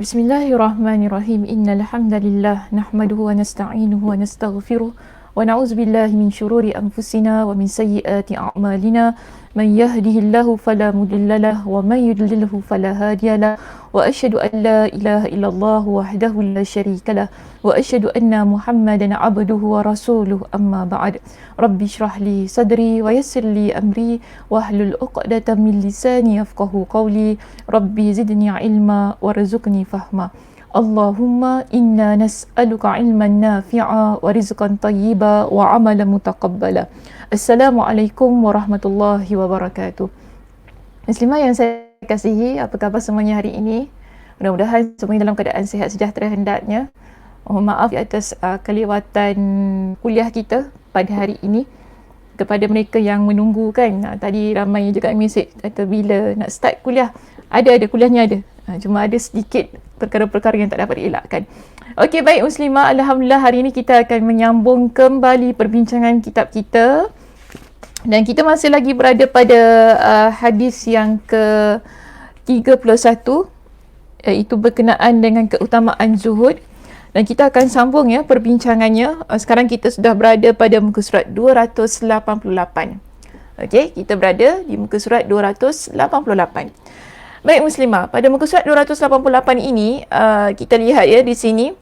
Bismillahirrahmanirrahim. Innal hamdalillah nahmaduhu wa nasta'inuhu wa nastaghfiruh wa na'udzu billahi min shururi anfusina wa min sayyiati a'malina. Man yahdihillahu fala mudilla lahu wa man yudlilhu fala hadiya lahu. Wa asyhadu an la ilaha illallah wahdahu la syarika lahu wa asyhadu anna Muhammadan 'abduhu wa rasuluhu. Amma ba'd. Rabbi shrah li sadri wa yassir li amri wahlul 'uqdatam min lisani yafqahu qawli. Rabbi zidni ilma warzuqni fahma. Allahumma inna nas'aluka ilman nafi'a wa rizqan tayyiba wa amalan mutaqabbala. Assalamualaikum warahmatullahi wabarakatuh. Muslimah yang saya kasihi, apa khabar semuanya hari ini? Mudah-mudahan semuanya dalam keadaan sihat sejahtera hendaknya. Mohon maaf atas kelewatan kuliah kita pada hari ini. Kepada mereka yang menunggu kan, tadi ramai juga mesej kata bila nak start kuliah. Ada kuliahnya ada. Cuma ada sedikit perkara-perkara yang tak dapat dielakkan. Okey, baik Muslimah, alhamdulillah hari ini kita akan menyambung kembali perbincangan kitab kita. Dan kita masih lagi berada pada hadis yang ke-31, iaitu berkenaan dengan keutamaan zuhud. Dan kita akan sambung ya perbincangannya. Sekarang kita sudah berada pada muka surat 288. Okey, kita berada di muka surat 288. Baik Muslimah, pada muka surat 288 ini kita lihat ya di sini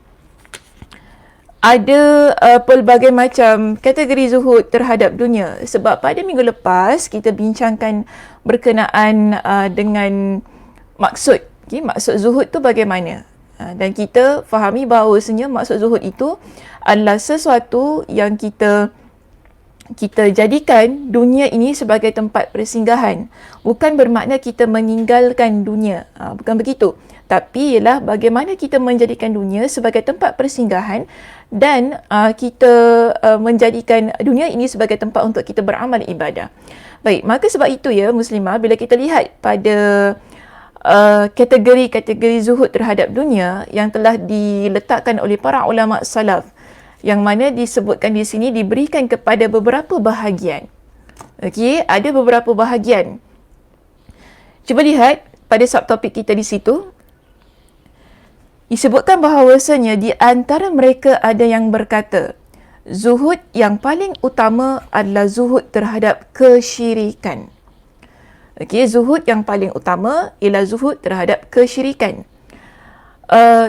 ada pelbagai macam kategori zuhud terhadap dunia. Sebab pada minggu lepas kita bincangkan berkenaan dengan maksud. Okay, maksud zuhud tu bagaimana? Dan kita fahami bahawasanya maksud zuhud itu adalah sesuatu yang kita jadikan dunia ini sebagai tempat persinggahan. Bukan bermakna kita meninggalkan dunia. Bukan begitu. Tapi ialah bagaimana kita menjadikan dunia sebagai tempat persinggahan dan kita menjadikan dunia ini sebagai tempat untuk kita beramal ibadah. Baik, maka sebab itu ya Muslimah, bila kita lihat pada kategori-kategori zuhud terhadap dunia yang telah diletakkan oleh para ulama salaf, yang mana disebutkan di sini diberikan kepada beberapa bahagian. Okey, ada beberapa bahagian. Cuba lihat pada subtopik kita di situ. Disebutkan bahawasanya di antara mereka ada yang berkata, zuhud yang paling utama adalah zuhud terhadap kesyirikan. Okey, zuhud yang paling utama ialah zuhud terhadap kesyirikan.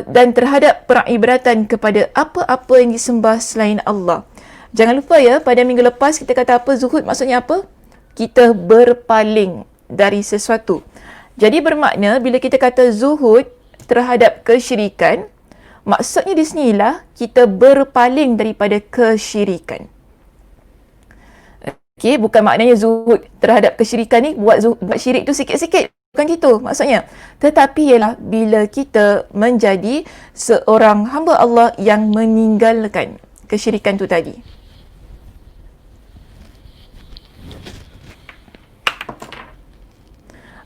Dan terhadap peribratan kepada apa-apa yang disembah selain Allah. Jangan lupa ya, pada minggu lepas kita kata apa zuhud maksudnya apa? Kita berpaling dari sesuatu. Jadi bermakna bila kita kata zuhud terhadap kesyirikan, maksudnya di sinilah kita berpaling daripada kesyirikan. Okey, bukan maknanya zuhud terhadap kesyirikan ni buat syirik tu sikit-sikit. Bukan gitu maksudnya. Tetapi ialah bila kita menjadi seorang hamba Allah yang meninggalkan kesyirikan tu tadi.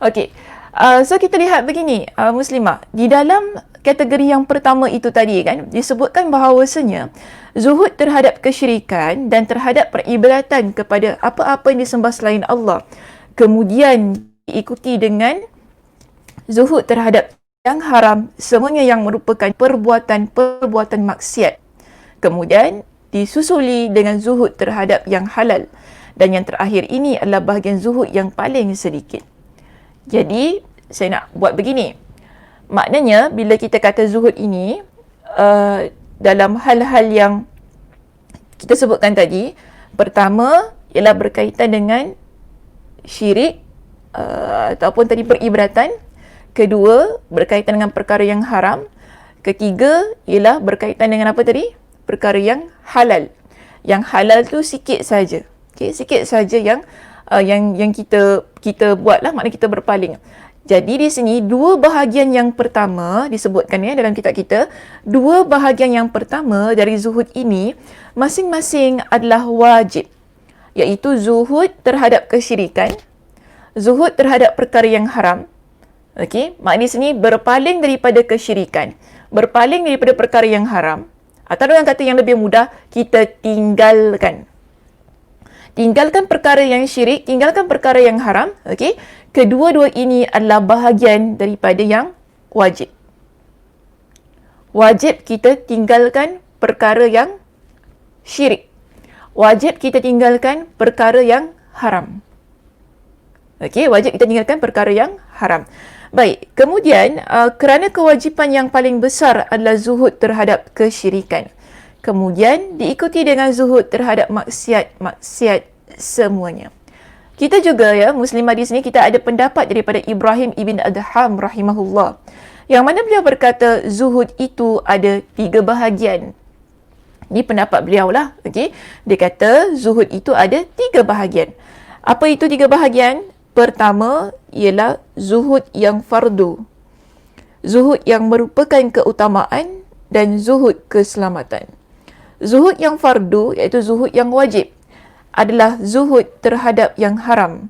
Okey. So kita lihat begini Muslimah. Di dalam kategori yang pertama itu tadi kan, disebutkan bahawasanya zuhud terhadap kesyirikan dan terhadap peribadatan kepada apa-apa yang disembah selain Allah. Kemudian diikuti dengan zuhud terhadap yang haram, semuanya yang merupakan perbuatan maksiat. Kemudian disusuli dengan zuhud terhadap yang halal. Dan yang terakhir ini adalah bahagian zuhud yang paling sedikit. Jadi saya nak buat begini. Maknanya bila kita kata zuhud ini dalam hal-hal yang kita sebutkan tadi, pertama ialah berkaitan dengan syirik ataupun tadi peribratan. Kedua, berkaitan dengan perkara yang haram. Ketiga, ialah berkaitan dengan apa tadi? Perkara yang halal. Yang halal tu sikit saja. Okay, sikit saja yang kita buatlah, maknanya kita berpaling. Jadi di sini dua bahagian yang pertama disebutkan ya dalam kitab kita. Dua bahagian yang pertama dari zuhud ini masing-masing adalah wajib. Iaitu zuhud terhadap kesyirikan, zuhud terhadap perkara yang haram. Okey, maknanya di sini berpaling daripada kesyirikan, berpaling daripada perkara yang haram. Atau dengan kata yang lebih mudah, kita tinggalkan. Tinggalkan perkara yang syirik, tinggalkan perkara yang haram. Okey, kedua-dua ini adalah bahagian daripada yang wajib. wajib kita tinggalkan perkara yang syirik. Wajib kita tinggalkan perkara yang haram. Okey, wajib kita tinggalkan perkara yang haram. Baik, kemudian kerana kewajipan yang paling besar adalah zuhud terhadap kesyirikan. Kemudian diikuti dengan zuhud terhadap maksiat-maksiat semuanya. Kita juga ya, muslimah di sini kita ada pendapat daripada Ibrahim ibn Adham rahimahullah. Yang mana beliau berkata zuhud itu ada 3 bahagian. Ini pendapat beliau lah. Okay? Dia kata zuhud itu ada 3 bahagian. Apa itu 3 bahagian? Pertama ialah zuhud yang fardu. Zuhud yang merupakan keutamaan dan zuhud keselamatan. Zuhud yang fardu iaitu zuhud yang wajib adalah zuhud terhadap yang haram.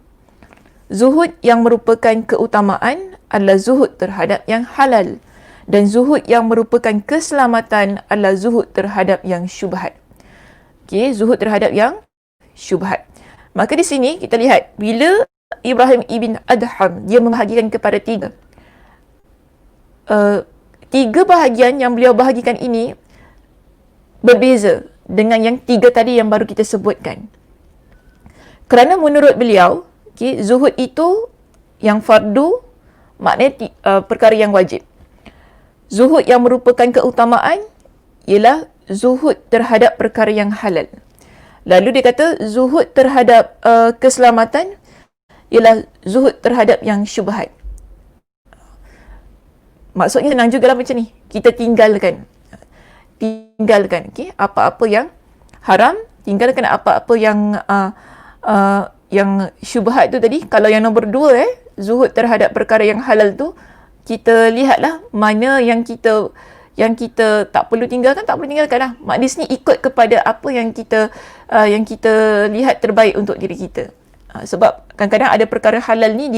Zuhud yang merupakan keutamaan adalah zuhud terhadap yang halal. Dan zuhud yang merupakan keselamatan adalah zuhud terhadap yang syubhat. Okey, zuhud terhadap yang syubhat. Maka di sini kita lihat bila Ibrahim ibn Adham dia membahagikan kepada 3. 3 bahagian yang beliau bahagikan ini berbeza dengan yang 3 tadi yang baru kita sebutkan. Kerana menurut beliau, okay, zuhud itu yang fardu maknanya perkara yang wajib. Zuhud yang merupakan keutamaan ialah zuhud terhadap perkara yang halal. Lalu dia kata zuhud terhadap keselamatan ialah zuhud terhadap yang syubhat. Maksudnya senang juga lah macam ni. Kita tinggalkan, okay, apa-apa yang haram, tinggalkan apa-apa yang syubhat tu tadi. Kalau yang nombor 2 zuhud terhadap perkara yang halal tu, kita lihatlah mana yang kita tak perlu tinggalkan, tak perlu tinggalkan lah. Mak di sini ikut kepada apa yang kita lihat terbaik untuk diri kita. Sebab kadang-kadang ada perkara halal ni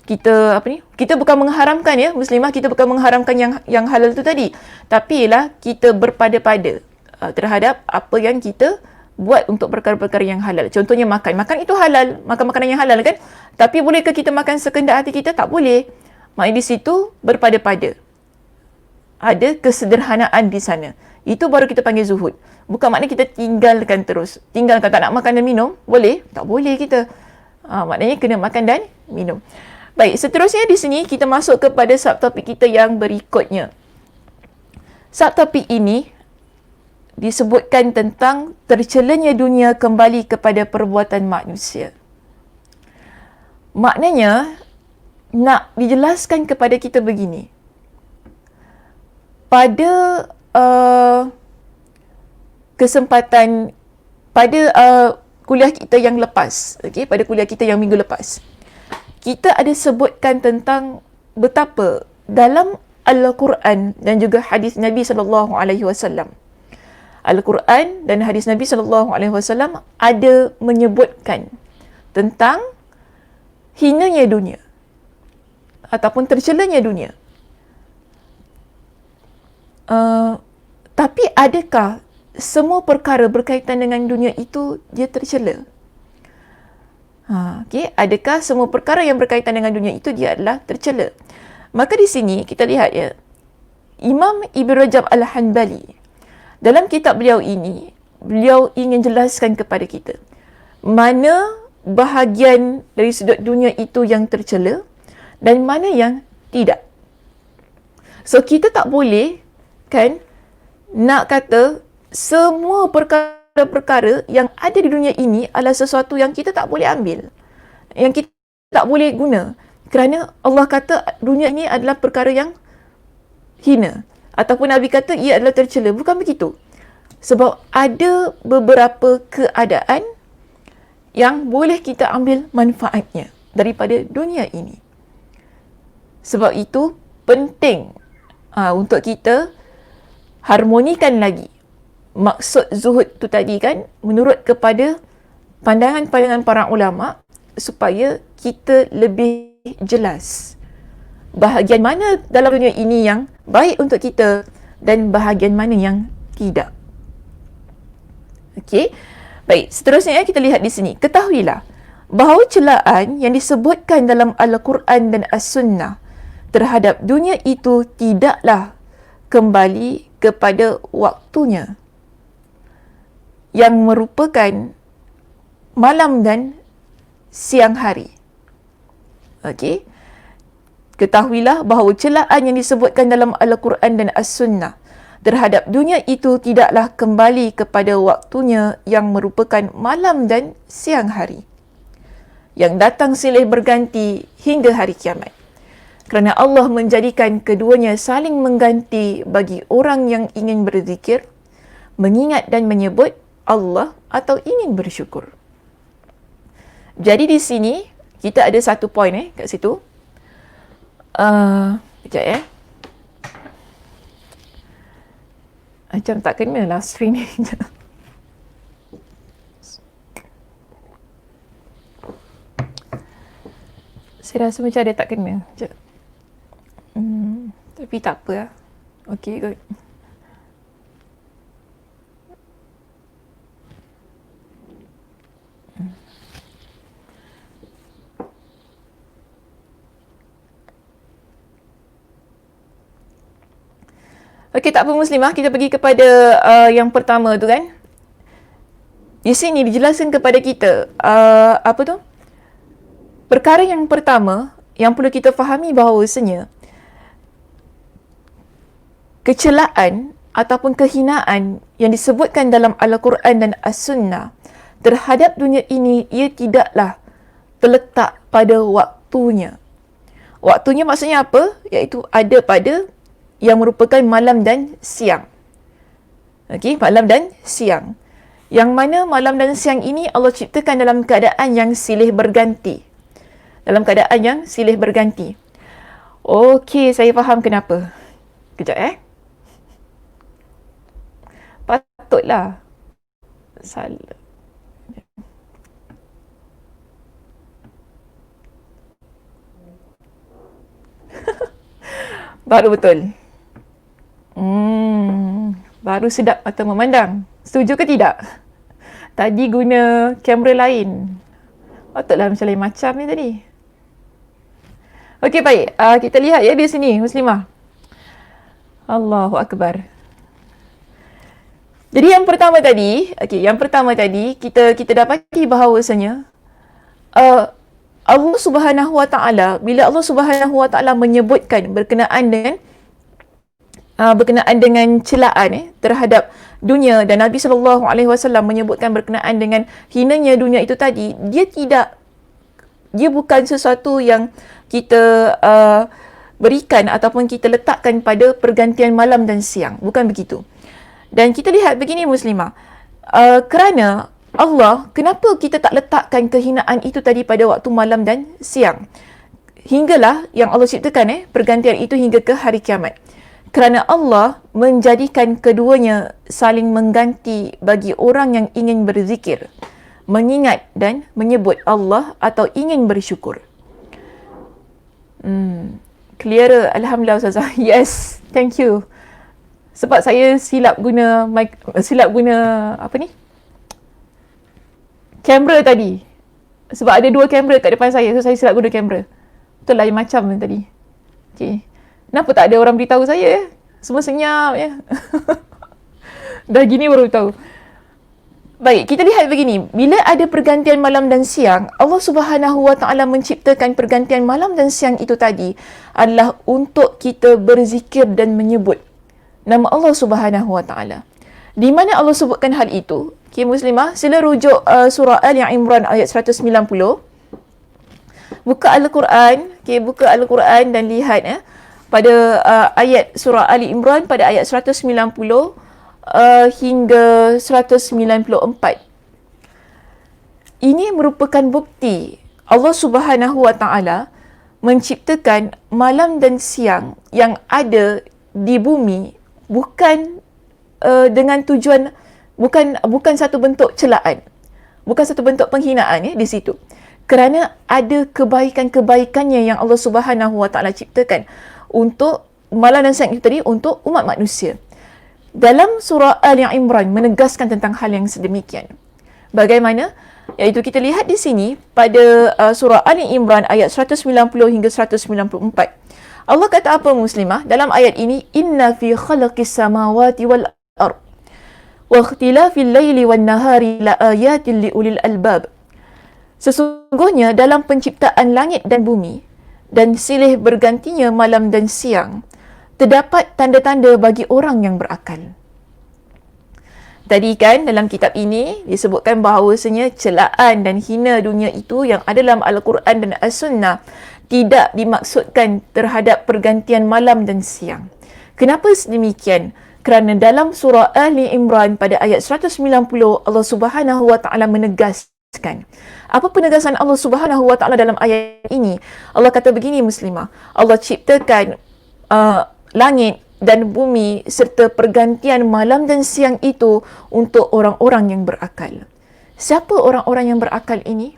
kita bukan mengharamkan ya, muslimah, kita bukan mengharamkan yang halal tu tadi, tapi ialah kita berpada-pada terhadap apa yang kita buat untuk perkara-perkara yang halal. Contohnya makan itu halal, makan makanan yang halal kan, tapi bolehkah kita makan sekendak hati kita? Tak boleh. Maknanya di situ berpada-pada, ada kesederhanaan di sana. Itu baru kita panggil zuhud. Bukan maknanya kita tinggalkan terus. Tinggalkan, tak nak makan dan minum, boleh? Tak boleh kita. Maknanya kena makan dan minum. Baik, seterusnya di sini kita masuk kepada subtopik kita yang berikutnya. Subtopik ini disebutkan tentang tercelanya dunia kembali kepada perbuatan manusia. Maknanya nak dijelaskan kepada kita begini. Pada kesempatan pada kuliah kita yang lepas, okey, pada kuliah kita yang minggu lepas, kita ada sebutkan tentang betapa dalam Al-Quran dan juga hadis Nabi sallallahu alaihi wasallam, Al-Quran dan hadis Nabi sallallahu alaihi wasallam ada menyebutkan tentang hinanya dunia ataupun tercelanya dunia. Tapi adakah semua perkara berkaitan dengan dunia itu dia tercela? Okay. Adakah semua perkara yang berkaitan dengan dunia itu dia adalah tercela? Maka di sini kita lihat ya, Imam Ibn Rajab Al-Hanbali dalam kitab beliau ini, beliau ingin jelaskan kepada kita mana bahagian dari sudut dunia itu yang tercela dan mana yang tidak. So kita tak boleh kan nak kata semua perkara-perkara yang ada di dunia ini adalah sesuatu yang kita tak boleh ambil, yang kita tak boleh guna, kerana Allah kata dunia ini adalah perkara yang hina, ataupun Nabi kata ia adalah tercela. Bukan begitu. Sebab ada beberapa keadaan yang boleh kita ambil manfaatnya daripada dunia ini. Sebab itu penting untuk kita harmonikan lagi maksud zuhud tu tadi kan, menurut kepada pandangan-pandangan para ulama, supaya kita lebih jelas bahagian mana dalam dunia ini yang baik untuk kita dan bahagian mana yang tidak. Okey. Baik, seterusnya kita lihat di sini. Ketahuilah bahawa celaan yang disebutkan dalam Al-Quran dan As-Sunnah terhadap dunia itu tidaklah kembali kepada waktunya yang merupakan malam dan siang hari. Okey. Ketahuilah bahawa celaan yang disebutkan dalam Al-Quran dan As-Sunnah terhadap dunia itu tidaklah kembali kepada waktunya yang merupakan malam dan siang hari, yang datang silih berganti hingga hari kiamat. Kerana Allah menjadikan keduanya saling mengganti bagi orang yang ingin berzikir, mengingat dan menyebut Allah atau ingin bersyukur. Jadi di sini kita ada satu poin kat situ. Sekejap ya. Macam tak kena lah screen ni. Saya rasa macam ada tak kena. Sekejap. Tapi tak apa lah. Okay, good. Okey, tak apa Muslimah, kita pergi kepada yang pertama tu kan. Di sini dijelaskan kepada kita apa tu? Perkara yang pertama yang perlu kita fahami bahawasanya kecelaan ataupun kehinaan yang disebutkan dalam Al-Quran dan As-Sunnah terhadap dunia ini, ia tidaklah terletak pada waktunya. Waktunya maksudnya apa? Iaitu ada pada yang merupakan malam dan siang. Okey, malam dan siang. Yang mana malam dan siang ini Allah ciptakan dalam keadaan yang silih berganti. Dalam keadaan yang silih berganti. Okey, saya faham kenapa. Kejap Patutlah. Salah. Baru betul. Baru sedap mata memandang. Setuju ke tidak? Tadi guna kamera lain. Patutlah macam lain macam ni tadi. Okey, baik. Kita lihat ya di sini, Muslimah. Allahu Akbar. Jadi yang pertama tadi, kita dapati bahawasanya Allah Subhanahu Wa Taala, bila Allah Subhanahu Wa Taala menyebutkan berkenaan dengan celaan terhadap dunia, dan Nabi SAW menyebutkan berkenaan dengan hinanya dunia itu tadi, dia bukan sesuatu yang kita berikan ataupun kita letakkan pada pergantian malam dan siang, bukan begitu. Dan kita lihat begini Muslimah, kerana Allah, kenapa kita tak letakkan kehinaan itu tadi pada waktu malam dan siang, hinggalah yang Allah ciptakan pergantian itu hingga ke hari kiamat. Kerana Allah menjadikan keduanya saling mengganti bagi orang yang ingin berzikir, mengingat dan menyebut Allah atau ingin bersyukur. Clear, Alhamdulillah Ustazah. Yes, thank you. Sebab saya silap guna apa ni? Kamera tadi. Sebab ada dua kamera kat depan saya, so saya silap guna kamera. Betul lah, macam tadi. Okay. Kenapa tak ada orang beritahu saya? Semua senyap ya. Dah gini baru tahu. Baik, kita lihat begini. Bila ada pergantian malam dan siang, Allah Subhanahu Wa Taala menciptakan pergantian malam dan siang itu tadi adalah untuk kita berzikir dan menyebut nama Allah Subhanahu Wa Taala. Di mana Allah sebutkan hal itu? Okay, Muslimah, sila rujuk surah Ali Imran ayat 190. Buka Al-Quran, buka Al-Quran dan lihat pada ayat surah Ali Imran pada ayat 190 hingga 194. Ini merupakan bukti Allah Subhanahu Wa Taala menciptakan malam dan siang yang ada di bumi bukan dengan tujuan, bukan satu bentuk celaan, bukan satu bentuk penghinaan di situ. Kerana ada kebaikan-kebaikannya yang Allah Subhanahu Wa Taala ciptakan untuk malam dan siang itu tadi untuk umat manusia. Dalam surah Ali Imran menegaskan tentang hal yang sedemikian. Bagaimana? Iaitu kita lihat di sini pada surah Ali Imran ayat 190 hingga 194. Allah kata apa muslimah dalam ayat ini? Inna fi khalaqis samawati wal ard wa ikhtilafil laili wan nahari la ayatin li ulil albab. Sesungguhnya dalam penciptaan langit dan bumi dan silih bergantinya malam dan siang terdapat tanda-tanda bagi orang yang berakal. Tadi kan dalam kitab ini disebutkan bahawasanya celaan dan hina dunia itu yang ada dalam Al-Quran dan As-Sunnah tidak dimaksudkan terhadap pergantian malam dan siang. Kenapa sedemikian? Kerana dalam surah Ali Imran pada ayat 190 Allah Subhanahu Wa Taala menegaskan. Apa penegasan Allah Subhanahu Wa Taala dalam ayat ini? Allah kata begini muslimah, Allah ciptakan langit dan bumi serta pergantian malam dan siang itu untuk orang-orang yang berakal. Siapa orang-orang yang berakal ini?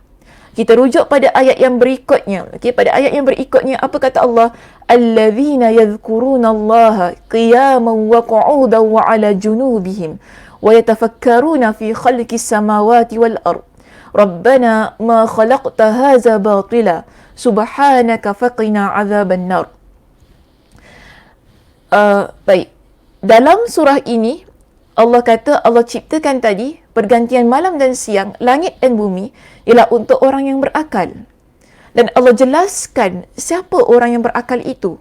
Kita rujuk pada ayat yang berikutnya. Okey, pada ayat yang berikutnya apa kata Allah? Allazina yadhkurunallaha qiyaman wa qu'udan wa 'ala junubihim wa yatafakkaruna fi khalqis samawati wal ard. Rabbana ma khalaqta hadza batila subhanaka faqina 'adzaban nar. Baik. Dalam surah ini Allah kata Allah ciptakan tadi pergantian malam dan siang, langit dan bumi ialah untuk orang yang berakal. Dan Allah jelaskan siapa orang yang berakal itu.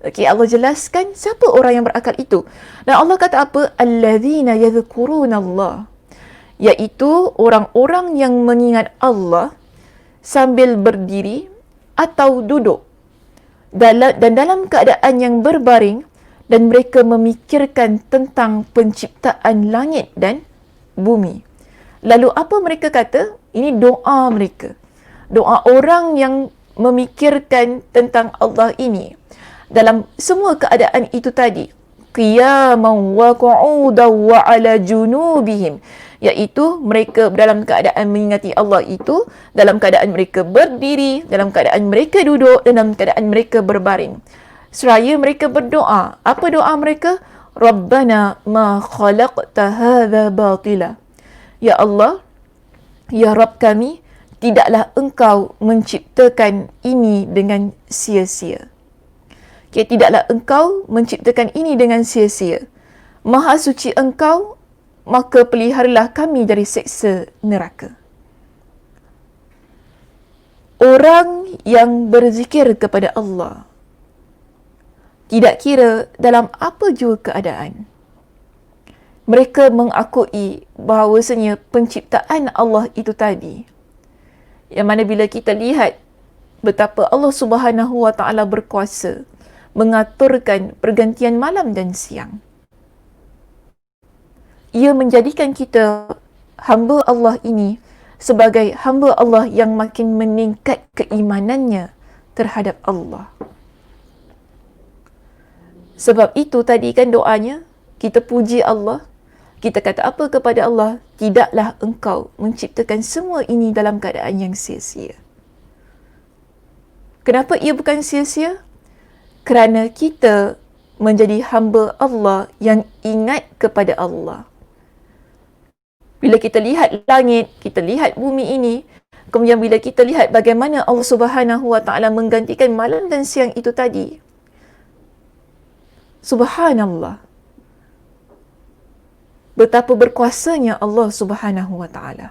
Okey, Allah jelaskan siapa orang yang berakal itu. Dan Allah kata apa? Allazina yadhkurunallah. Iaitu orang-orang yang mengingat Allah sambil berdiri atau duduk. Dan dalam keadaan yang berbaring dan mereka memikirkan tentang penciptaan langit dan bumi. Lalu apa mereka kata? Ini doa mereka. Doa orang yang memikirkan tentang Allah ini. Dalam semua keadaan itu tadi. Qiyaman wa qu'udan wa 'ala junubihim. Iaitu mereka dalam keadaan mengingati Allah itu, dalam keadaan mereka berdiri, dalam keadaan mereka duduk, dalam keadaan mereka berbaring. Seraya mereka berdoa. Apa doa mereka? Rabbana ma khalaqta hadza batila. Ya Allah, ya Rabb kami, tidaklah engkau menciptakan ini dengan sia-sia. Okay, tidaklah engkau menciptakan ini dengan sia-sia. Maha suci engkau, maka peliharalah kami dari seksa neraka. Orang yang berzikir kepada Allah, tidak kira dalam apa jua keadaan, mereka mengakui bahawasanya penciptaan Allah itu tadi, yang mana bila kita lihat betapa Allah Subhanahu Wa Taala berkuasa mengaturkan pergantian malam dan siang, ia menjadikan kita hamba Allah ini sebagai hamba Allah yang makin meningkat keimanannya terhadap Allah. Sebab itu tadi kan doanya, kita puji Allah, kita kata apa kepada Allah? Tidaklah engkau menciptakan semua ini dalam keadaan yang sia-sia. Kenapa ia bukan sia-sia? Kerana kita menjadi hamba Allah yang ingat kepada Allah. Bila kita lihat langit, kita lihat bumi ini, kemudian bila kita lihat bagaimana Allah Subhanahu Wa Taala menggantikan malam dan siang itu tadi, subhanallah, betapa berkuasanya Allah Subhanahu Wa Taala.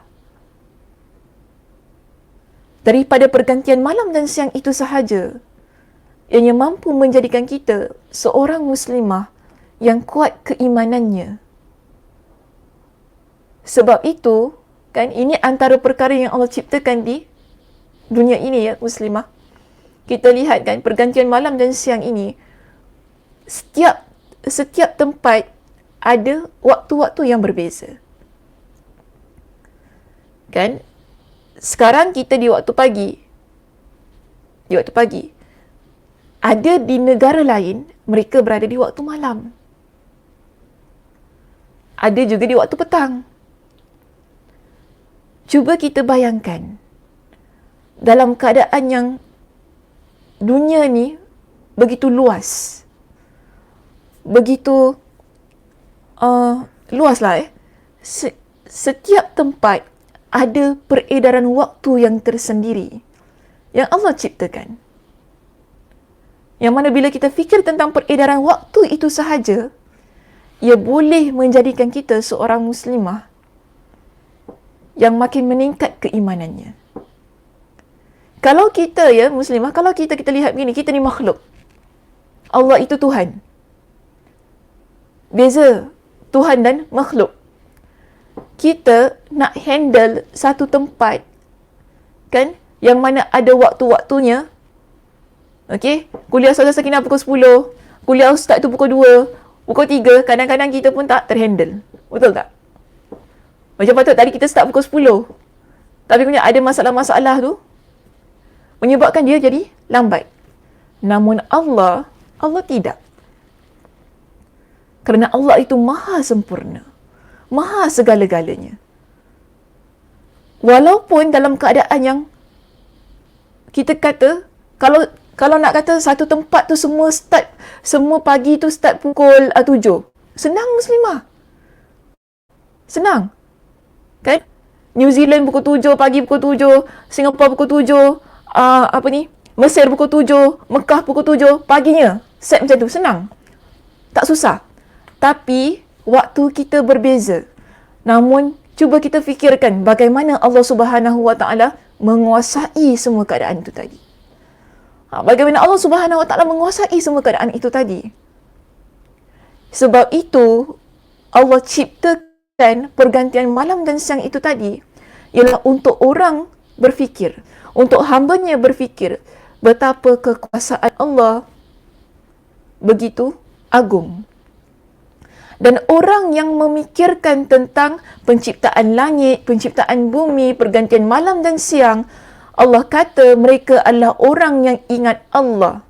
Daripada pergantian malam dan siang itu sahaja, ianya mampu menjadikan kita seorang muslimah yang kuat keimanannya. Sebab itu, kan, ini antara perkara yang Allah ciptakan di dunia ini ya muslimah. Kita lihat kan pergantian malam dan siang ini, setiap tempat ada waktu-waktu yang berbeza. Kan? Sekarang kita di waktu pagi. Di waktu pagi. Ada di negara lain, mereka berada di waktu malam. Ada juga di waktu petang. Cuba kita bayangkan, dalam keadaan yang dunia ni begitu luas, begitu luas lah setiap tempat ada peredaran waktu yang tersendiri yang Allah ciptakan. Yang mana bila kita fikir tentang peredaran waktu itu sahaja, ia boleh menjadikan kita seorang muslimah yang makin meningkat keimanannya. Kalau kita muslimah, kalau kita lihat begini, kita ni makhluk. Allah itu Tuhan. Beza Tuhan dan makhluk. Kita nak handle satu tempat, kan, yang mana ada waktu-waktunya. Okey, kuliah Ustazah Sakinah pukul 10, kuliah Ustaz tu pukul 2, pukul 3, kadang-kadang kita pun tak terhandle. Betul tak? Macam patut tadi kita start pukul 10, tapi punya ada masalah-masalah tu menyebabkan dia jadi lambat. Namun Allah tidak. Kerana Allah itu maha sempurna, maha segala-galanya. Walaupun dalam keadaan yang kita kata, kalau nak kata satu tempat tu semua pagi tu start pukul 7. Senang muslimah. Senang. Kan? New Zealand pukul 7, pagi pukul 7, Singapura pukul 7, Mesir pukul 7, Mekah pukul 7, paginya. Set macam tu, senang. Tak susah. Tapi, waktu kita berbeza. Namun, cuba kita fikirkan bagaimana Allah Subhanahu Wa Taala menguasai semua keadaan itu tadi. Bagaimana Allah Subhanahu Wa Taala menguasai semua keadaan itu tadi. Sebab itu, Allah ciptakan pergantian malam dan siang itu tadi ialah untuk orang berfikir, untuk hamba-Nya berfikir betapa kekuasaan Allah begitu agung. Dan orang yang memikirkan tentang penciptaan langit, penciptaan bumi, pergantian malam dan siang, Allah kata mereka adalah orang yang ingat Allah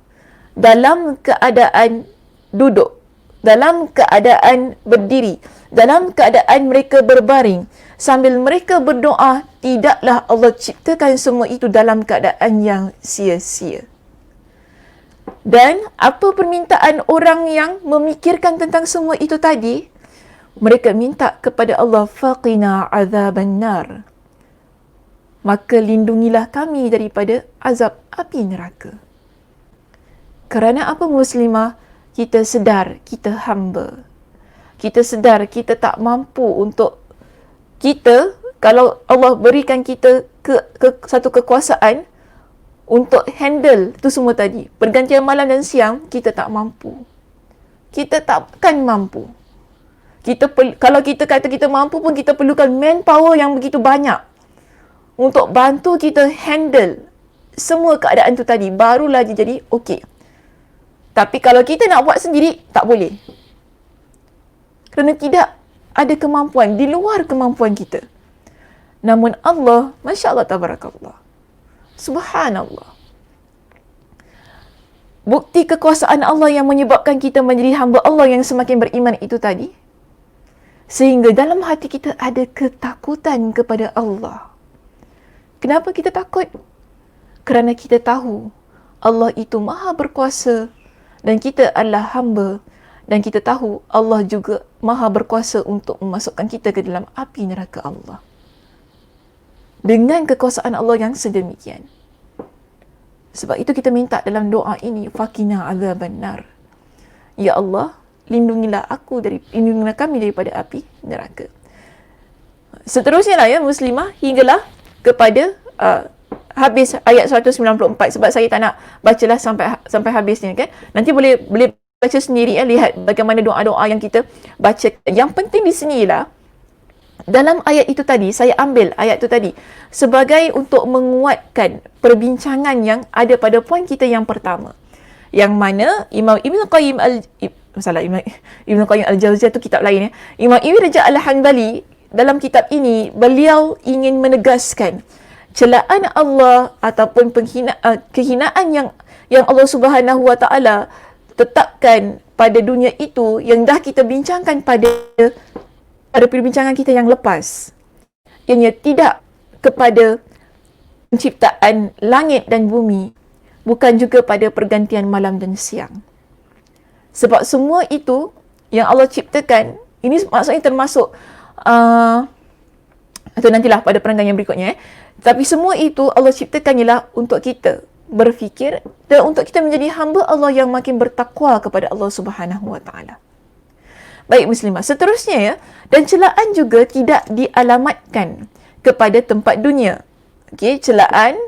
dalam keadaan duduk, dalam keadaan berdiri, dalam keadaan mereka berbaring. Sambil mereka berdoa, tidaklah Allah ciptakan semua itu dalam keadaan yang sia-sia. Dan apa permintaan orang yang memikirkan tentang semua itu tadi? Mereka minta kepada Allah, faqina azaban nar. Maka lindungilah kami daripada azab api neraka. Kerana apa muslimah? Kita sedar kita hamba. Kita sedar kita tak mampu untuk kita, kalau Allah berikan kita satu kekuasaan untuk handle tu semua tadi, pergantian malam dan siang, kita tak mampu. Kita takkan mampu. Kalau kita kata kita mampu pun, kita perlukan manpower yang begitu banyak untuk bantu kita handle semua keadaan tu tadi, barulah dia jadi okey. Tapi kalau kita nak buat sendiri, tak boleh. Kerana tidak ada kemampuan, di luar kemampuan kita. Namun Allah, Masya Allah, Tabarakallah, Subhanallah. Bukti kekuasaan Allah yang menyebabkan kita menjadi hamba Allah yang semakin beriman itu tadi, sehingga dalam hati kita ada ketakutan kepada Allah. Kenapa kita takut? Kerana kita tahu Allah itu maha berkuasa dan kita adalah hamba, dan kita tahu Allah juga maha berkuasa untuk memasukkan kita ke dalam api neraka Allah. Dengan kekuasaan Allah yang sedemikian. Sebab itu kita minta dalam doa ini, faqina azaban nar. Ya Allah, lindungilah kami daripada api neraka. Seterusnya lah muslimah, hinggalah kepada habis ayat 194. Sebab saya tak nak bacalah sampai habisnya, kan. Nanti boleh baca sendiri, lihat bagaimana doa-doa yang kita baca. Yang penting di sini ialah, dalam ayat itu tadi, saya ambil ayat itu tadi sebagai untuk menguatkan perbincangan yang ada pada poin kita yang pertama. Yang mana Imam Ibn Qayyim Al-Jauziyah tu kitab lain, Imam Ibn Rajab Al-Hanbali dalam kitab ini, beliau ingin menegaskan celaan Allah ataupun kehinaan yang Allah Subhanahu Wa Taala tetapkan pada dunia itu, yang dah kita bincangkan pada perbincangan kita yang lepas. Ianya tidak kepada penciptaan langit dan bumi, bukan juga pada pergantian malam dan siang. Sebab semua itu yang Allah ciptakan, ini maksudnya termasuk atau nantilah pada perenggan yang berikutnya. Tapi semua itu Allah ciptakan ialah untuk kita, berfikir dan untuk kita menjadi hamba Allah yang makin bertakwa kepada Allah Subhanahu wa taala. Baik muslimah, seterusnya ya, dan celaan juga tidak dialamatkan kepada tempat dunia. Okey, celaan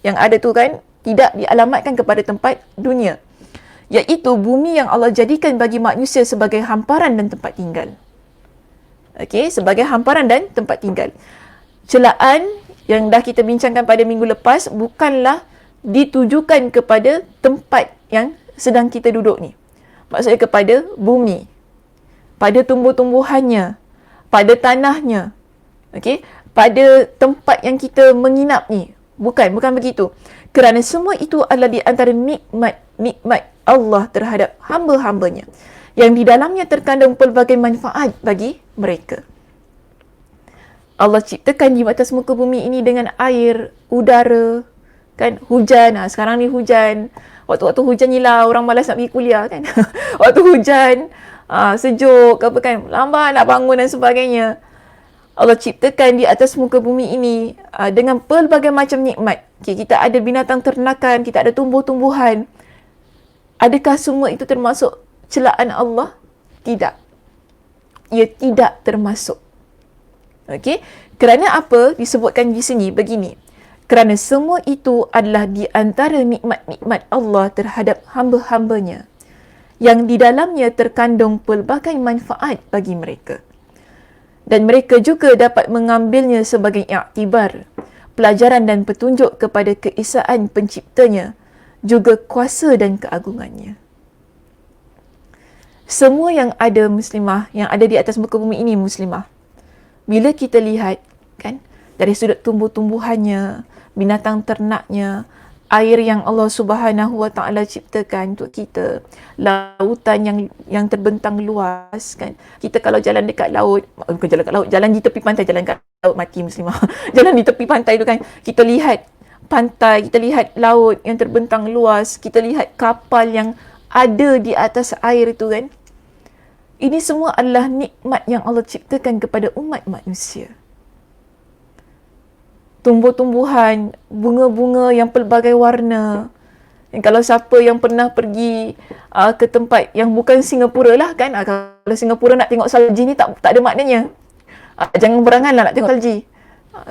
yang ada tu kan tidak dialamatkan kepada tempat dunia, iaitu bumi yang Allah jadikan bagi manusia sebagai hamparan dan tempat tinggal. Okey, sebagai hamparan dan tempat tinggal. Celaan yang dah kita bincangkan pada minggu lepas bukanlah ditujukan kepada tempat yang sedang kita duduk ni. Maksudnya kepada bumi, pada tumbuh-tumbuhannya, pada tanahnya, okey, pada tempat yang kita menginap ni. Bukan begitu. Kerana semua itu adalah di antara nikmat Allah terhadap hamba-hambanya, yang di dalamnya terkandung pelbagai manfaat bagi mereka. Allah ciptakan di atas muka bumi ini dengan air, udara, kan, hujan. Sekarang ni hujan. Waktu-waktu hujan ni lah orang malas nak pergi kuliah kan. Waktu hujan, sejuk, apa kan, lambat nak bangun dan sebagainya. Allah ciptakan di atas muka bumi ini dengan pelbagai macam nikmat. Okay, kita ada binatang ternakan, kita ada tumbuh-tumbuhan. Adakah semua itu termasuk celaan Allah? Tidak. Ia tidak termasuk. Okey, kerana apa disebutkan di sini begini? Kerana semua itu adalah di antara nikmat-nikmat Allah terhadap hamba-hambanya, yang di dalamnya terkandung pelbagai manfaat bagi mereka. Dan mereka juga dapat mengambilnya sebagai iktibar, pelajaran dan petunjuk kepada keesaan penciptanya, juga kuasa dan keagungannya. Semua yang ada muslimah, yang ada di atas muka bumi ini muslimah, bila kita lihat kan, dari sudut tumbuh-tumbuhannya, binatang ternaknya, air yang Allah Subhanahu wa taala ciptakan untuk kita, lautan yang terbentang luas kan. Kita kalau jalan dekat laut, bukan jalan dekat laut, jalan di tepi pantai, jalan dekat laut mati muslimah. Jalan di tepi pantai tu kan, kita lihat pantai, kita lihat laut yang terbentang luas, kita lihat kapal yang ada di atas air itu kan. Ini semua adalah nikmat yang Allah ciptakan kepada umat manusia. Tumbuh-tumbuhan, bunga-bunga yang pelbagai warna. Dan kalau siapa yang pernah pergi ke tempat yang bukan Singapura lah kan, kalau Singapura nak tengok salji ni tak ada maknanya. Jangan berangan lah nak tengok salji.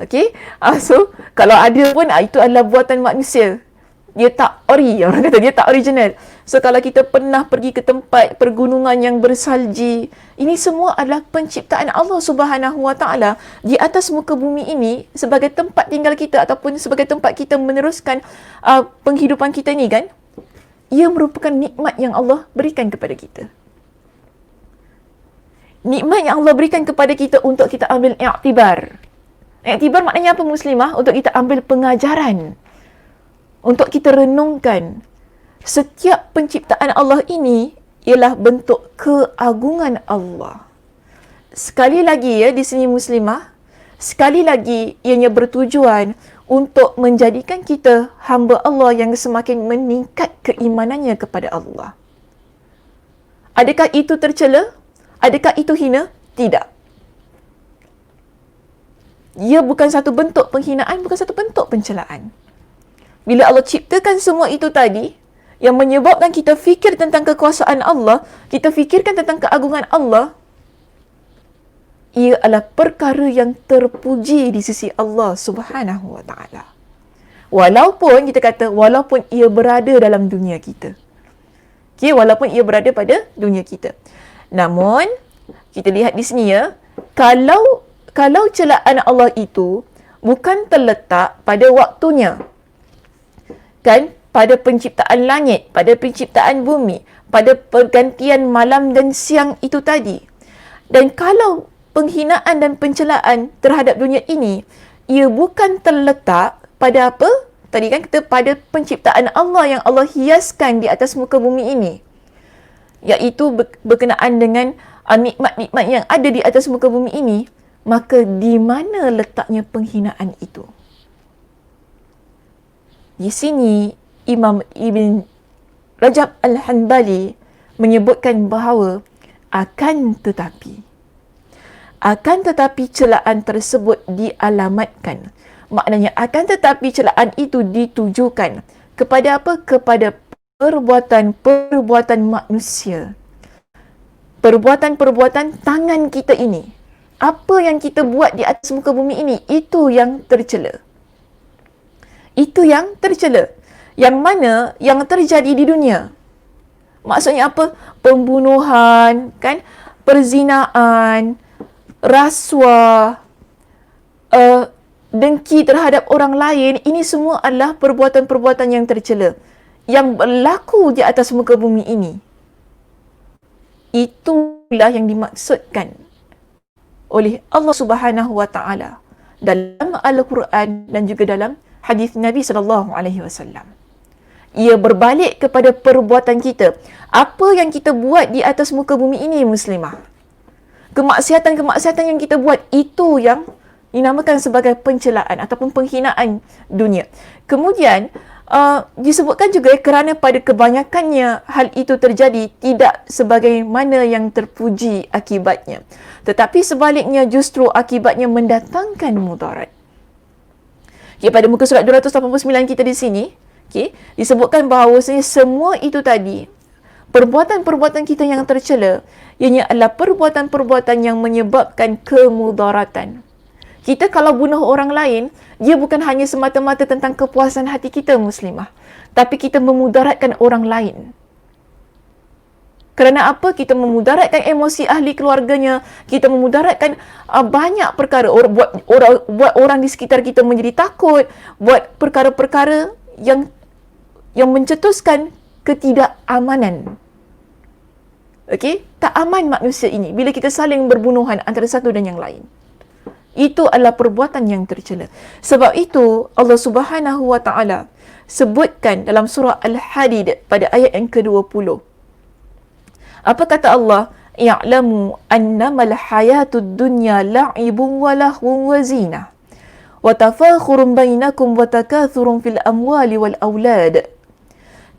Okay, so kalau ada pun itu adalah buatan manusia. Dia tak orang kata dia tak original. So kalau kita pernah pergi ke tempat pergunungan yang bersalji, ini semua adalah penciptaan Allah Subhanahu wa taala di atas muka bumi ini sebagai tempat tinggal kita ataupun sebagai tempat kita meneruskan penghidupan kita ni kan. Ia merupakan nikmat yang Allah berikan kepada kita. Nikmat yang Allah berikan kepada kita untuk kita ambil iktibar. Iktibar maknanya apa muslimah? Untuk kita ambil pengajaran. Untuk kita renungkan. Setiap penciptaan Allah ini ialah bentuk keagungan Allah. Sekali lagi ya di sini muslimah, sekali lagi ianya bertujuan untuk menjadikan kita hamba Allah yang semakin meningkat keimanannya kepada Allah. Adakah itu tercela? Adakah itu hina? Tidak. Ia bukan satu bentuk penghinaan, bukan satu bentuk pencelaan. Bila Allah ciptakan semua itu tadi, yang menyebabkan kita fikir tentang kekuasaan Allah, kita fikirkan tentang keagungan Allah, ia adalah perkara yang terpuji di sisi Allah Subhanahu wa taala. Walaupun kita kata, walaupun ia berada dalam dunia kita. Okay, walaupun ia berada pada dunia kita. Namun, kita lihat di sini ya, kalau celaan Allah itu bukan terletak pada waktunya, kan, pada penciptaan langit, pada penciptaan bumi, pada pergantian malam dan siang itu tadi. Dan kalau penghinaan dan pencelaan terhadap dunia ini, ia bukan terletak pada apa? Tadi kan kita pada penciptaan Allah yang Allah hiaskan di atas muka bumi ini. Iaitu berkenaan dengan nikmat-nikmat yang ada di atas muka bumi ini, maka di mana letaknya penghinaan itu? Di sini Imam Ibn Rajab Al-Hanbali menyebutkan bahawa akan tetapi celaan tersebut dialamatkan. Maknanya akan tetapi celaan itu ditujukan kepada apa? Kepada perbuatan-perbuatan manusia. Perbuatan-perbuatan tangan kita ini. Apa yang kita buat di atas muka bumi ini, itu yang tercela. Itu yang tercela. Yang mana yang terjadi di dunia. Maksudnya apa? Pembunuhan, kan? Perzinaan, rasuah, dengki terhadap orang lain, ini semua adalah perbuatan-perbuatan yang tercela yang berlaku di atas muka bumi ini. Itulah yang dimaksudkan oleh Allah Subhanahu wa taala dalam Al-Quran dan juga dalam hadis Nabi sallallahu alaihi wasallam. Ia berbalik kepada perbuatan kita. Apa yang kita buat di atas muka bumi ini, muslimah. Kemaksiatan-kemaksiatan yang kita buat, itu yang dinamakan sebagai pencelaan ataupun penghinaan dunia. Kemudian, disebutkan juga kerana pada kebanyakannya hal itu terjadi tidak sebagaimana yang terpuji akibatnya. Tetapi sebaliknya justru akibatnya mendatangkan mudarat. Okay, pada muka surat 289 kita di sini, okay, disebutkan bahawasanya semua itu tadi, perbuatan-perbuatan kita yang tercela, ianya adalah perbuatan-perbuatan yang menyebabkan kemudaratan. Kita kalau bunuh orang lain, dia bukan hanya semata-mata tentang kepuasan hati kita, muslimah. Tapi kita memudaratkan orang lain. Kerana apa? Kita memudaratkan emosi ahli keluarganya. Kita memudaratkan banyak perkara. Buat orang di sekitar kita menjadi takut. Buat perkara-perkara yang mencetuskan ketidakamanan. Okey? Tak aman manusia ini bila kita saling berbunuhan antara satu dan yang lain. Itu adalah perbuatan yang tercela. Sebab itu Allah Subhanahu wa taala sebutkan dalam surah Al-Hadid pada ayat yang ke-20. Apa kata Allah? Ya'lamu annamal hayatud dunya la'ibun wa lahwun wa zinah wa tafakhurun bainakum wa takathurun fil amwali wal aulad.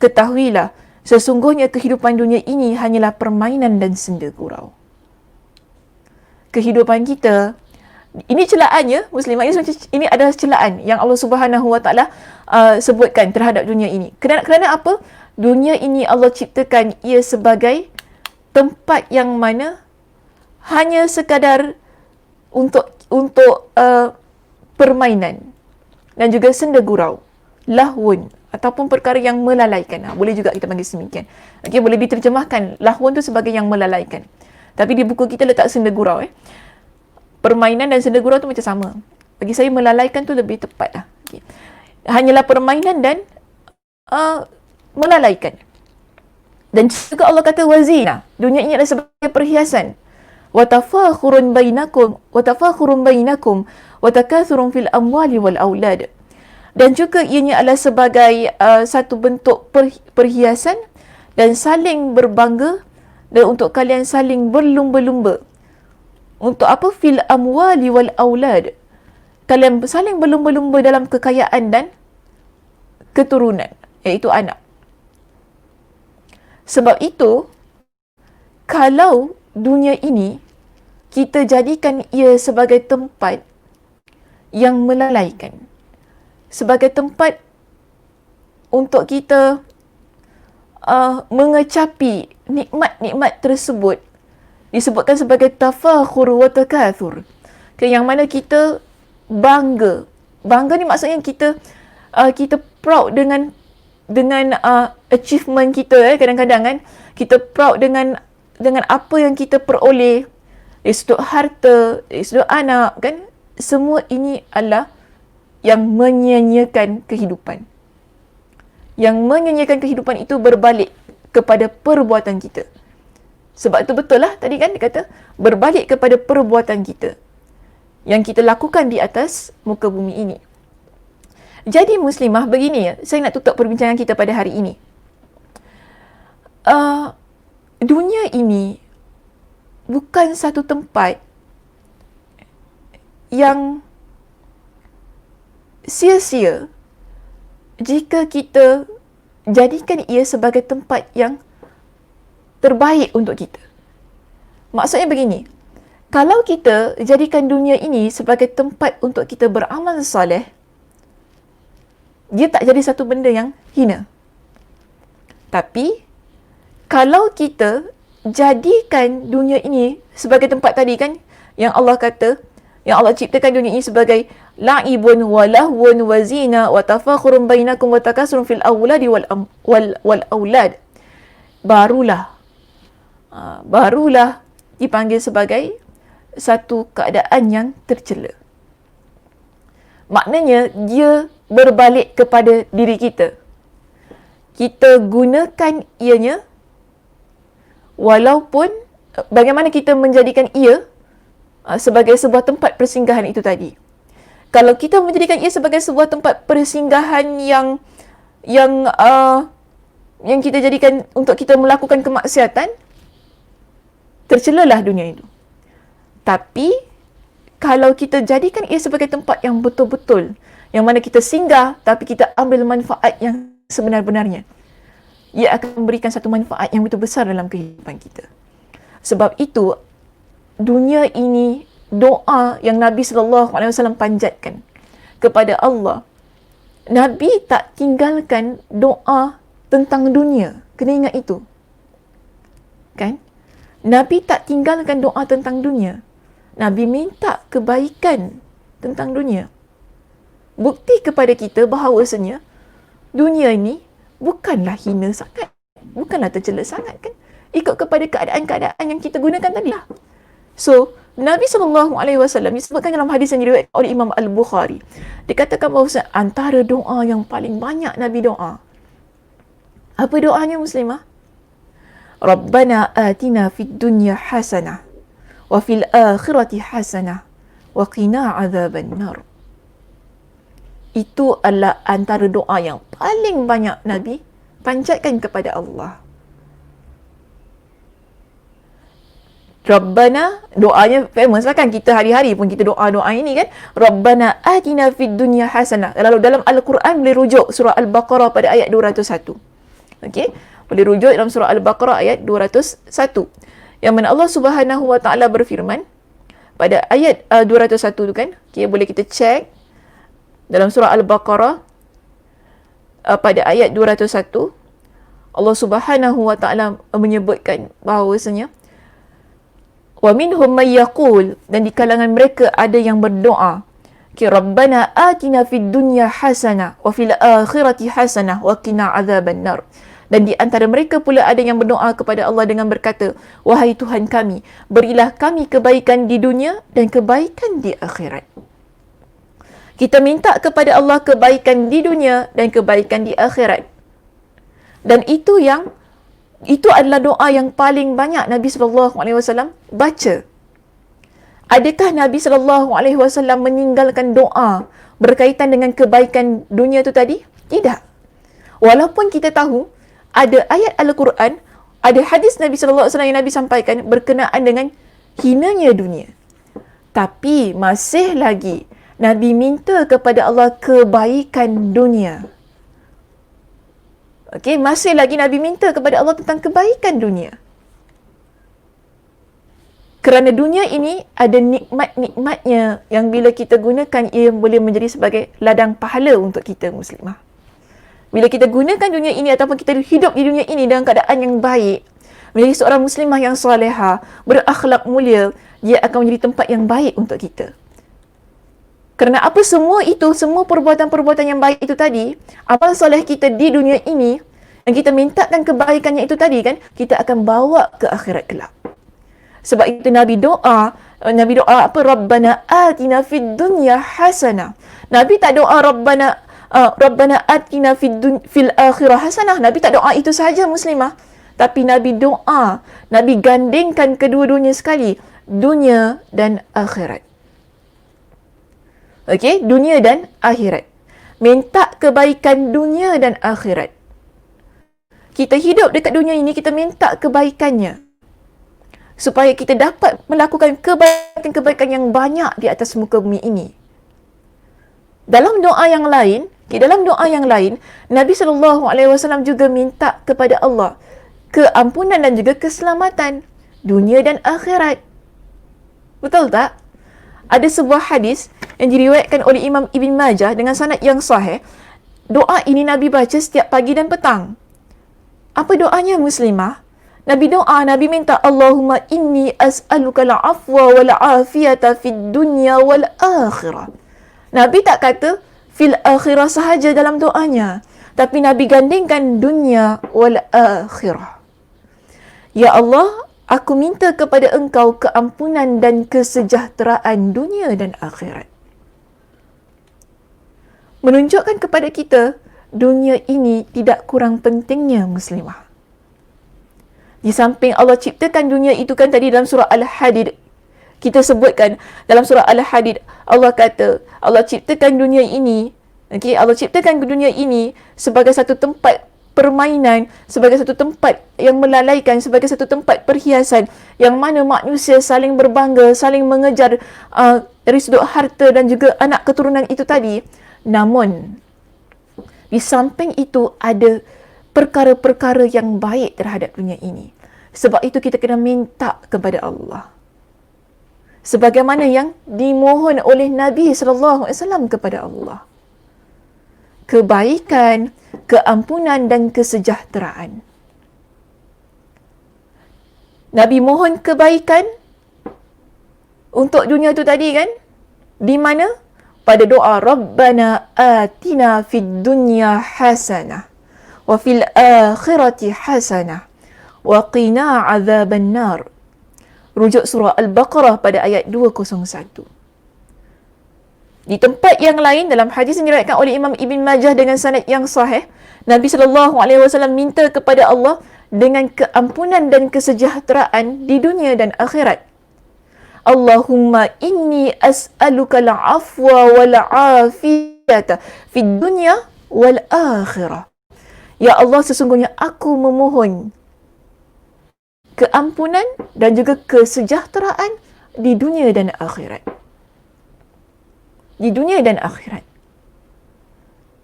Ketahuilah, sesungguhnya kehidupan dunia ini hanyalah permainan dan senda gurau. Kehidupan kita, ini celaannya, muslimah, ini adalah celaan yang Allah Subhanahu wa taala sebutkan terhadap dunia ini. Kerana apa? Dunia ini Allah ciptakan ia sebagai tempat yang mana hanya sekadar untuk permainan dan juga senda gurau, lahwun ataupun perkara yang melalaikan. Boleh juga kita panggil semikian. Okey, boleh diterjemahkan lahwun tu sebagai yang melalaikan. Tapi di buku kita letak senda gurau. Permainan dan senda gurau tu macam sama. Bagi saya melalaikan tu lebih tepat lah. Okay. Hanyalah permainan dan melalaikan. Dan juga Allah kata wazina. Dunia ini adalah sebagai perhiasan. Wa tafakhurun bainakum wa takathurun fil amwali wal aulad. Dan juga ianya adalah sebagai satu bentuk perhiasan dan saling berbangga dan untuk kalian saling berlumba-lumba. Untuk apa? Fil amwali wal aulad. Kalian saling berlumba-lumba dalam kekayaan dan keturunan, iaitu anak. Sebab itu, kalau dunia ini kita jadikan ia sebagai tempat yang melalaikan, sebagai tempat untuk kita mengecapi nikmat-nikmat tersebut, disebutkan sebagai tafakhur wa takathur. Yang mana kita bangga. Bangga ni maksudnya kita proud dengan achievement kita. Kadang-kadang kan kita proud dengan apa yang kita peroleh dari sudut harta, dari sudut anak, kan. Semua ini adalah yang menyia-nyiakan kehidupan. Yang menyia-nyiakan kehidupan itu berbalik kepada perbuatan kita. Sebab itu betul lah tadi kan dia kata berbalik kepada perbuatan kita yang kita lakukan di atas muka bumi ini. Jadi muslimah, begini ya, saya nak tutup perbincangan kita pada hari ini. Dunia ini bukan satu tempat yang sia-sia jika kita jadikan ia sebagai tempat yang terbaik untuk kita. Maksudnya begini, kalau kita jadikan dunia ini sebagai tempat untuk kita beramal soleh, dia tak jadi satu benda yang hina. Tapi kalau kita jadikan dunia ini sebagai tempat tadi kan, yang Allah kata, yang Allah ciptakan dunia ini sebagai la'ibun wa lahwun wa zina wa tafakhurun bainakum wa takasurun fil awladi wal aulad, barulah dipanggil sebagai satu keadaan yang tercela. Maknanya dia berbalik kepada diri kita. Kita gunakan ianya, walaupun bagaimana kita menjadikan ia sebagai sebuah tempat persinggahan itu tadi. Kalau kita menjadikan ia sebagai sebuah tempat persinggahan yang kita jadikan untuk kita melakukan kemaksiatan, tercelalah dunia itu. Tapi kalau kita jadikan ia sebagai tempat yang betul-betul, yang mana kita singgah tapi kita ambil manfaat yang sebenar-benarnya, ia akan memberikan satu manfaat yang betul besar dalam kehidupan kita. Sebab itu dunia ini, doa yang Nabi SAW panjatkan kepada Allah, Nabi tak tinggalkan doa tentang dunia. Kena ingat itu. Kan? Nabi tak tinggalkan doa tentang dunia. Nabi minta kebaikan tentang dunia. Bukti kepada kita bahawasanya dunia ini bukanlah hina sangat, bukanlah tercela sangat kan, ikut kepada keadaan-keadaan yang kita gunakan tadi lah. So, Nabi SAW disebutkan dalam hadis yang diriwayatkan oleh Imam Al-Bukhari, dikatakan bahawa antara doa yang paling banyak Nabi doa, apa doanya muslimah? Rabbana atina fid dunya hasanah wa fil akhirati hasanah wa qina azaban nar. Itu adalah antara doa yang paling banyak Nabi panjatkan kepada Allah. Rabbana, doanya famous lah kan, kita hari-hari pun kita doa-doa ini kan. Rabbana atina fid dunya hasanah. Lalu dalam Al-Quran boleh rujuk surah Al-Baqarah pada ayat 201. Okey, boleh rujuk dalam surah Al-Baqarah ayat 201. Yang mana Allah Subhanahu Wa Taala berfirman pada ayat 201 tu kan. Okey, boleh kita check dalam surah Al-Baqarah pada ayat 201. Allah Subhanahu Wa Taala menyebutkan bahawasanya wa minhum may yaqul, dan di kalangan mereka ada yang berdoa, ki rabbana atina fid dunya hasanah wa fil akhirati hasanah wa qina azaban nar. Dan di antara mereka pula ada yang berdoa kepada Allah dengan berkata, wahai Tuhan kami, berilah kami kebaikan di dunia dan kebaikan di akhirat. Kita minta kepada Allah kebaikan di dunia dan kebaikan di akhirat. Dan itu adalah doa yang paling banyak Nabi SAW baca. Adakah Nabi SAW meninggalkan doa berkaitan dengan kebaikan dunia itu tadi? Tidak. Walaupun kita tahu ada ayat Al-Quran, ada hadis Nabi SAW yang Nabi sampaikan berkenaan dengan hinanya dunia. Tapi masih lagi Nabi minta kepada Allah kebaikan dunia. Okey, masih lagi Nabi minta kepada Allah tentang kebaikan dunia. Kerana dunia ini ada nikmat-nikmatnya yang bila kita gunakan, ia boleh menjadi sebagai ladang pahala untuk kita muslimah. Bila kita gunakan dunia ini ataupun kita hidup di dunia ini dalam keadaan yang baik, menjadi seorang muslimah yang salihah, berakhlak mulia, dia akan menjadi tempat yang baik untuk kita. Kerana apa semua itu, semua perbuatan-perbuatan yang baik itu tadi, amal soleh kita di dunia ini, yang kita mintakan kebaikannya itu tadi kan, kita akan bawa ke akhirat kelak. Sebab itu Nabi doa apa? Rabbana atina fid dunya hasanah. Nabi tak doa Rabbana atina fil akhirah hasanah. Nabi tak doa itu sahaja muslimah. Tapi Nabi doa, Nabi gandingkan kedua-duanya sekali, dunia dan akhirat. Okey, dunia dan akhirat. Minta kebaikan dunia dan akhirat. Kita hidup dekat dunia ini, kita minta kebaikannya. Supaya kita dapat melakukan kebaikan-kebaikan yang banyak di atas muka bumi ini. Dalam doa yang lain, Nabi SAW juga minta kepada Allah keampunan dan juga keselamatan dunia dan akhirat. Betul tak? Ada sebuah hadis yang diriwayatkan oleh Imam Ibn Majah dengan sanad yang sahih. doa ini Nabi baca setiap pagi dan petang. Apa doanya muslimah? Nabi doa, Nabi minta, Allahumma inni as'aluka al-afwa wal-afiyata fid dunya wal-akhirah. Nabi tak kata fil akhirah sahaja dalam doanya, tapi Nabi gandingkan dunia wal-akhirah. Ya Allah, aku minta kepada Engkau keampunan dan kesejahteraan dunia dan akhirat. Menunjukkan kepada kita, dunia ini tidak kurang pentingnya muslimah. Di samping Allah ciptakan dunia itu kan tadi dalam surah Al-Hadid, kita sebutkan dalam surah Al-Hadid, Allah kata, Allah ciptakan dunia ini, Allah ciptakan dunia ini sebagai satu tempat permainan, sebagai satu tempat yang melalaikan, sebagai satu tempat perhiasan yang mana manusia saling berbangga, saling mengejar dari sudut harta dan juga anak keturunan itu tadi. Namun, di samping itu ada perkara-perkara yang baik terhadap dunia ini. Sebab itu kita kena minta kepada Allah. Sebagaimana yang dimohon oleh Nabi SAW kepada Allah. Kebaikan, keampunan dan kesejahteraan. Nabi mohon kebaikan untuk dunia itu tadi kan? Di mana? Pada doa Rabbana atina fid dunya hasanah wa fil akhirati hasanah wa qina azaban nar. Rujuk surah Al-Baqarah pada ayat 201. Di tempat yang lain, dalam hadis yang diriwayatkan oleh Imam Ibn Majah dengan sanad yang sahih, Nabi SAW minta kepada Allah dengan keampunan dan kesejahteraan di dunia dan akhirat. Allahumma inni as'aluka al-afwa wal-afiyata fid dunya wal-akhirah. Ya Allah, sesungguhnya aku memohon keampunan dan juga kesejahteraan di dunia dan akhirat. Di dunia dan akhirat.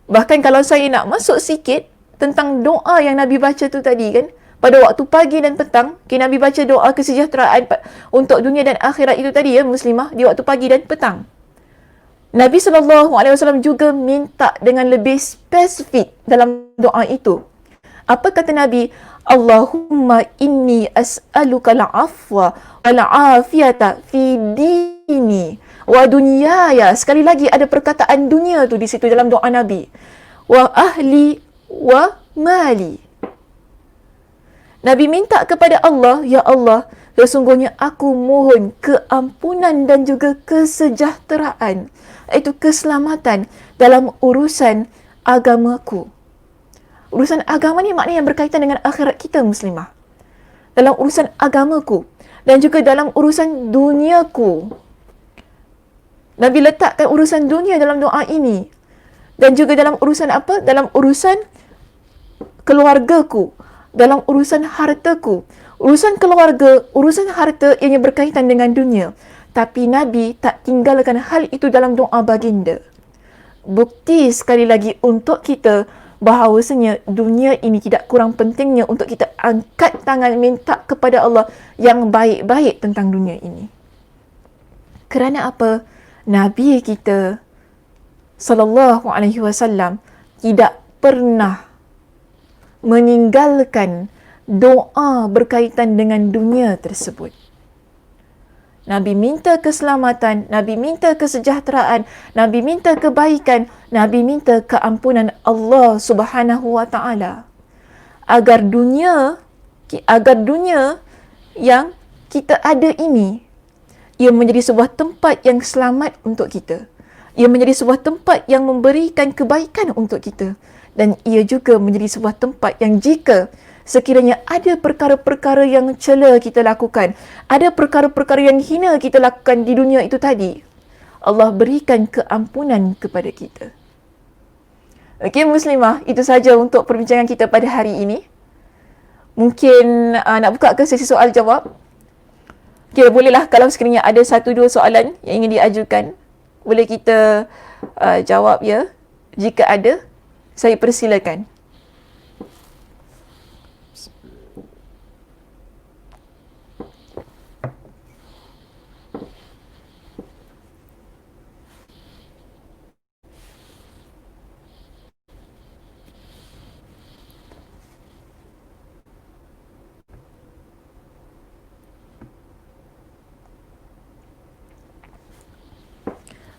Bahkan kalau saya nak masuk sikit tentang doa yang Nabi baca tu tadi kan, pada waktu pagi dan petang, Nabi baca doa kesejahteraan untuk dunia dan akhirat itu tadi ya muslimah, di waktu pagi dan petang. Nabi SAW juga minta dengan lebih spesifik dalam doa itu. Apa kata Nabi? Allahumma inni as'aluka al-afwa wal-afiyata fi dini wa dunyaya. Sekali lagi ada perkataan dunia tu di situ dalam doa Nabi. Wa ahli wa mali. Nabi minta kepada Allah, ya Allah, sesungguhnya aku mohon keampunan dan juga kesejahteraan, iaitu keselamatan dalam urusan agamaku. Urusan agama ni maknanya yang berkaitan dengan akhirat kita muslimah. Dalam urusan agamaku dan juga dalam urusan duniaku. Nabi letakkan urusan dunia dalam doa ini. Dan juga dalam urusan apa? Dalam urusan keluargaku. Dalam urusan hartaku. Urusan keluarga, urusan harta yang berkaitan dengan dunia. Tapi Nabi tak tinggalkan hal itu dalam doa baginda. Bukti sekali lagi untuk kita bahawasanya dunia ini tidak kurang pentingnya untuk kita angkat tangan minta kepada Allah yang baik-baik tentang dunia ini. Kerana apa? Nabi kita SAW tidak pernah meninggalkan doa berkaitan dengan dunia tersebut. Nabi minta keselamatan, Nabi minta kesejahteraan, Nabi minta kebaikan, Nabi minta keampunan Allah Subhanahu wa taala. Agar dunia yang kita ada ini, ia menjadi sebuah tempat yang selamat untuk kita. Ia menjadi sebuah tempat yang memberikan kebaikan untuk kita. Dan ia juga menjadi sebuah tempat yang jika sekiranya ada perkara-perkara yang cela kita lakukan, ada perkara-perkara yang hina kita lakukan di dunia itu tadi, Allah berikan keampunan kepada kita. Okey muslimah, itu saja untuk perbincangan kita pada hari ini. Mungkin nak buka ke sesi soal jawab. Okey, bolehlah kalau sekiranya ada 1-2 soalan yang ingin diajukan, boleh kita jawab ya. Jika ada, saya persilakan.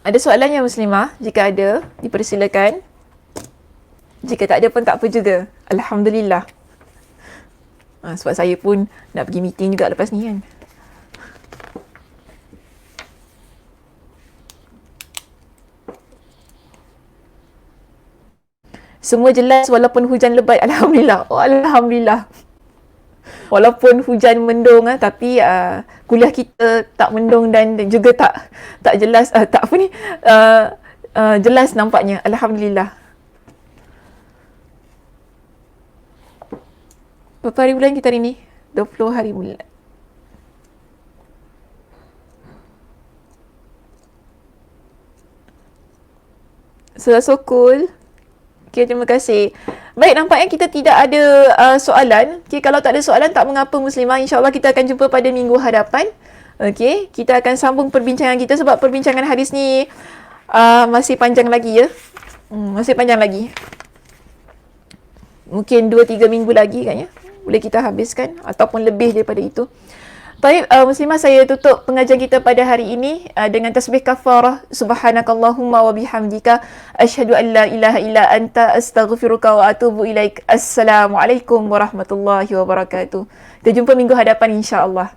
Ada soalan ya Muslimah? Jika ada, dipersilakan. Jika tak ada pun tak apa juga. Alhamdulillah. Sebab saya pun nak pergi meeting juga lepas ni kan. Semua jelas walaupun hujan lebat. Alhamdulillah. Oh, Alhamdulillah. Walaupun hujan mendung tapi kuliah kita tak mendung dan juga tak jelas tak apa ni jelas nampaknya. Alhamdulillah. Berapa hari bulan kita hari ni? 20 hari bulan. So cool. Okay, terima kasih. Baik, nampaknya kita tidak ada soalan. Okay, kalau tak ada soalan, tak mengapa Muslimah. InsyaAllah kita akan jumpa pada minggu hadapan. Okay, kita akan sambung perbincangan kita sebab perbincangan hadis ni masih panjang lagi ya. Masih panjang lagi. Mungkin 2-3 minggu lagi kan ya. Boleh kita habiskan ataupun lebih daripada itu. Baik, Muslimah, saya tutup pengajian kita pada hari ini dengan tasbih kafarah. Subhanakallahumma wa bihamdika asyhadu an la ilaha illa anta astaghfiruka wa atubu ilaik. Assalamualaikum warahmatullahi wabarakatuh. Kita jumpa minggu hadapan insya-Allah.